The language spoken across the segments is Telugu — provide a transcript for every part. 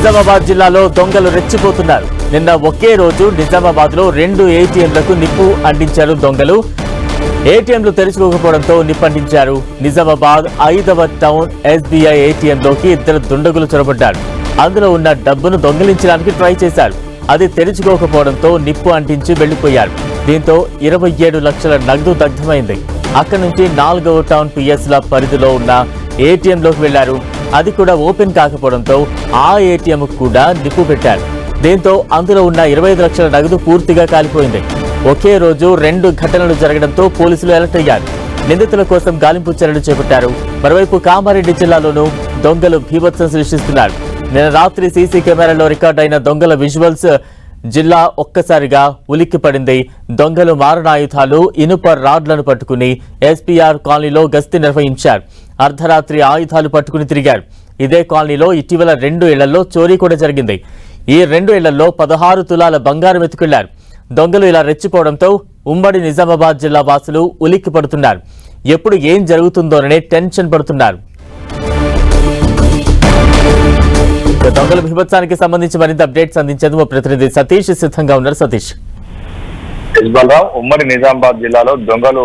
నిజామాబాద్ జిల్లాలో దొంగలు రెచ్చిపోతున్నారు. నిన్న ఒకే రోజు నిజామాబాద్ లో 2 ఏటీఎంలకు నిప్పు అంటించారు దొంగలు. ఏటీఎంలు తెరుచుకోకపోవడంతో నిప్పంటించారు. నిజామాబాద్ 5వ టౌన్ SBI ఏటీఎంలోకి 2 దుండగులు చొరబడ్డారు. అందులో ఉన్న డబ్బును దొంగిలించడానికి ట్రై చేశారు. అది తెరుచుకోకపోవడంతో నిప్పు అంటించి వెళ్లిపోయారు. దీంతో 27 లక్షల నగదు దగ్ధమైంది. అక్కడి నుంచి 4వ టౌన్ PSల పరిధిలో ఉన్న ఏటీఎంలోకి వెళ్లారు. అది కూడా ఓపెన్ కాకపోవడంతో ఆ ఏటీఎం కూడా నిప్పు పెట్టారు. దీంతో అందులో ఉన్న 25 లక్షల నగదు పూర్తిగా కాలిపోయింది. ఒకే రోజు 2 ఘటనలు జరగడంతో పోలీసులు అలర్ట్ అయ్యారు. నిందితుల కోసం గాలింపు చర్యలు చేపట్టారు. మరోవైపు కామారెడ్డి జిల్లాలోనూ దొంగలు భీభత్సం సృష్టిస్తున్నారు. నిన్న రాత్రి సీసీ కెమెరాలో రికార్డైన దొంగల విజువల్స్ జిల్లా ఒక్కసారిగా ఉలిక్కిపడింది. దొంగలు మారణాయుధాలు, ఇనుప రాడ్లను పట్టుకుని SPR కాలనీలో గస్తీ నిర్వహించారు. అర్ధరాత్రి ఆయుధాలు పట్టుకుని తిరిగారు. ఇదే కాలనీలో ఇటీవల 2 ఇళ్లలో చోరీ కూడా జరిగింది. ఈ 2 ఇళ్లలో 16 తులాల బంగారం ఎత్తుకెళ్లారు. దొంగలు ఇలా రెచ్చిపోవడంతో ఉమ్మడి నిజామాబాద్ జిల్లా వాసులు ఉలిక్కి పడుతున్నారు. ఎప్పుడు ఏం జరుగుతుందోననే టెన్షన్ పడుతున్నారు. దొంగల బీభత్సానికి సంబంధించి మరింత అప్డేట్స్ అందించేందుకు మా ప్రతినిధి సతీష్ సిద్ధంగా ఉన్నారు. సతీష్. బలరాం, ఉమ్మడి నిజామాబాద్ జిల్లాలో దొంగలు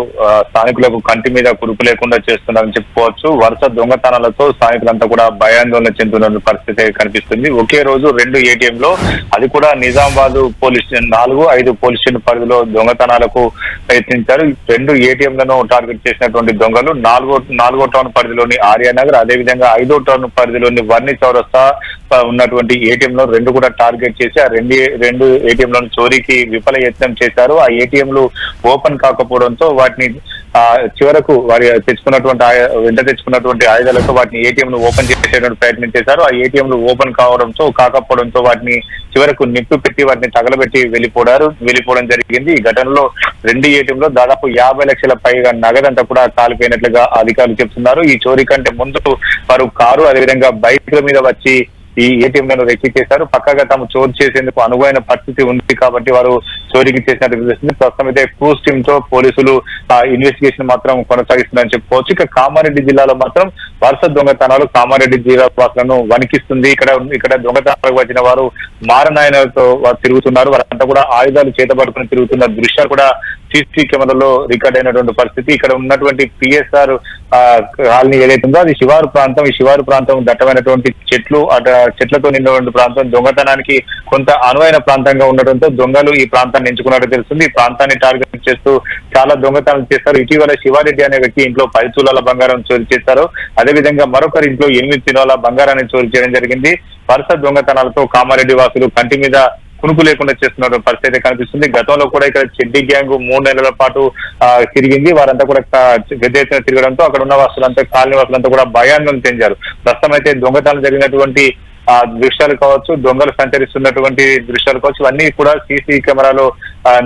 స్థానికులకు కంటి మీద కురుపు లేకుండా చేస్తున్నారని చెప్పుకోవచ్చు. వరుస దొంగతనాలతో స్థానికులంతా కూడా భయాందోళన చెందుతున్న పరిస్థితి కనిపిస్తుంది. ఒకే రోజు 2 ఏటీఎంలో, అది కూడా Nizamabad police station 4, 5 police station పరిధిలో దొంగతనాలకు ప్రయత్నించారు. 2 ఏటీఎంలను టార్గెట్ చేసినటువంటి దొంగలు 4వ టౌన్ పరిధిలోని ఆర్యానగర్, అదేవిధంగా 5వ టౌన్ పరిధిలోని వర్ణి చౌరస్తా ఉన్నటువంటి ఏటీఎంలో 2 కూడా టార్గెట్ చేసి ఆ 2 ఏటీఎంలను చోరీకి విఫల యత్నం చేశారు. ఆ ఏటీఎంలు ఓపెన్ కాకపోవడంతో వాటిని చివరకు వారి వెంట తెచ్చుకున్నటువంటి ఆయుధాలతో వాటిని ఏటీఎంలు ఓపెన్ చేసేటువంటి ప్రయత్నం చేశారు. ఆ ఏటీఎంలు ఓపెన్ కాకపోవడంతో వాటిని చివరకు నిప్పు పెట్టి వాటిని తగలబెట్టి వెళ్ళిపోవడం జరిగింది. ఈ ఘటనలో 2 ఏటీఎంలో దాదాపు 50 లక్షల పైగా నగదంతా కూడా కాలిపోయినట్లుగా అధికారులు చెప్తున్నారు. ఈ చోరీ కంటే ముందు వారు కారు, అదేవిధంగా బైక్ల మీద వచ్చి ఈ ఏటీఎంలను రెక్కి చేశారు. పక్కగా తాము చోరీ చేసేందుకు అనువైన పరిస్థితి ఉంది కాబట్టి వారు చోరీకి చేసినట్టు తెలుస్తుంది. ప్రస్తుతం అయితే క్రూజ్ టీమ్ తో పోలీసులు ఇన్వెస్టిగేషన్ మాత్రం కొనసాగిస్తున్నారని చెప్పుకోవచ్చు. ఇక కామారెడ్డి జిల్లాలో మాత్రం వరుస దొంగతనాలు కామారెడ్డి జిల్లా వాసులను వణికిస్తుంది. ఇక్కడ దొంగతనాలకు వచ్చిన వారు మారణాయనలతో తిరుగుతున్నారు. వారంతా కూడా ఆయుధాలు చేతబడుకుని తిరుగుతున్న దృశ్యాలు కూడా సీసీ కెమెరాలో రికార్డ్ అయినటువంటి పరిస్థితి. ఇక్కడ ఉన్నటువంటి PSR కాలనీ ఏదైతే ఉందో అది శివారు ప్రాంతం. ఈ శివారు ప్రాంతం దట్టమైనటువంటి చెట్లతో నిండినటువంటి ప్రాంతం, దొంగతనానికి కొంత అనువైన ప్రాంతంగా ఉండటంతో దొంగలు ఈ ప్రాంతాన్ని ఎంచుకున్నట్టు తెలుస్తుంది. ఈ ప్రాంతాన్ని టార్గెట్ చేస్తూ చాలా దొంగతనాలు చేస్తారు. ఇటీవల శివారెడ్డి అనే వ్యక్తి ఇంట్లో 10 తులాల బంగారం చోరీ చేశారు. అదేవిధంగా మరొకరి ఇంట్లో 8 తులాల బంగారాన్ని చోరీ చేయడం జరిగింది. వరుస దొంగతనాలతో కామారెడ్డి వాసులు కంటి మీద కునుకు లేకుండా చేస్తున్న పరిస్థితి కనిపిస్తుంది. గతంలో కూడా ఇక్కడ చెడ్డీ గ్యాంగ్ 3 నెలల పాటు తిరిగింది. వారంతా కూడా పెద్ద ఎత్తున తిరగడంతో అక్కడ ఉన్న వాసులంతా, కాలనీ వాసులంతా కూడా భయాందోళన చెందారు. ప్రస్తుతం అయితే దొంగతనాలు జరిగినటువంటి దృశ్యాలు కావచ్చు, దొంగలు సంచరిస్తున్నటువంటి దృశ్యాలు కావచ్చు, ఇవన్నీ కూడా సీసీ కెమెరాలో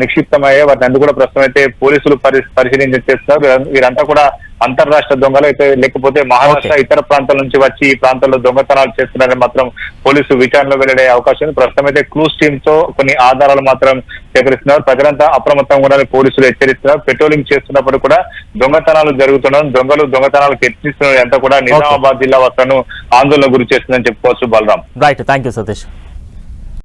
నిక్షిప్తమయ్యాయి. వాటిని కూడా ప్రస్తుతం అయితే పోలీసులు పరిశీలన చేస్తున్నారు. వీరంతా కూడా అంతర్రాష్ట్ర దొంగలు అయితే, లేకపోతే మహారాష్ట్ర ఇతర ప్రాంతాల నుంచి వచ్చి ఈ ప్రాంతాల్లో దొంగతనాలు చేస్తున్నారని మాత్రం పోలీసు విచారణలో వెల్లడే అవకాశం ఉంది. ప్రస్తుతం అయితే క్లూస్ టీమ్ తో కొన్ని ఆధారాలు మాత్రం సేకరిస్తున్నారు. ప్రజలంతా అప్రమత్తంగా ఉండాలని పోలీసులు హెచ్చరిస్తున్నారు. పెట్రోలింగ్ చేస్తున్నప్పుడు కూడా దొంగతనాలు జరుగుతున్నాయి. దొంగతనాలకు యత్నిస్తున్న అంతా కూడా నిజామాబాద్ జిల్లా వాసులను ఆందోళన గురి చేస్తుందని చెప్పుకోవచ్చు. Balaram. Right, thank you Satish.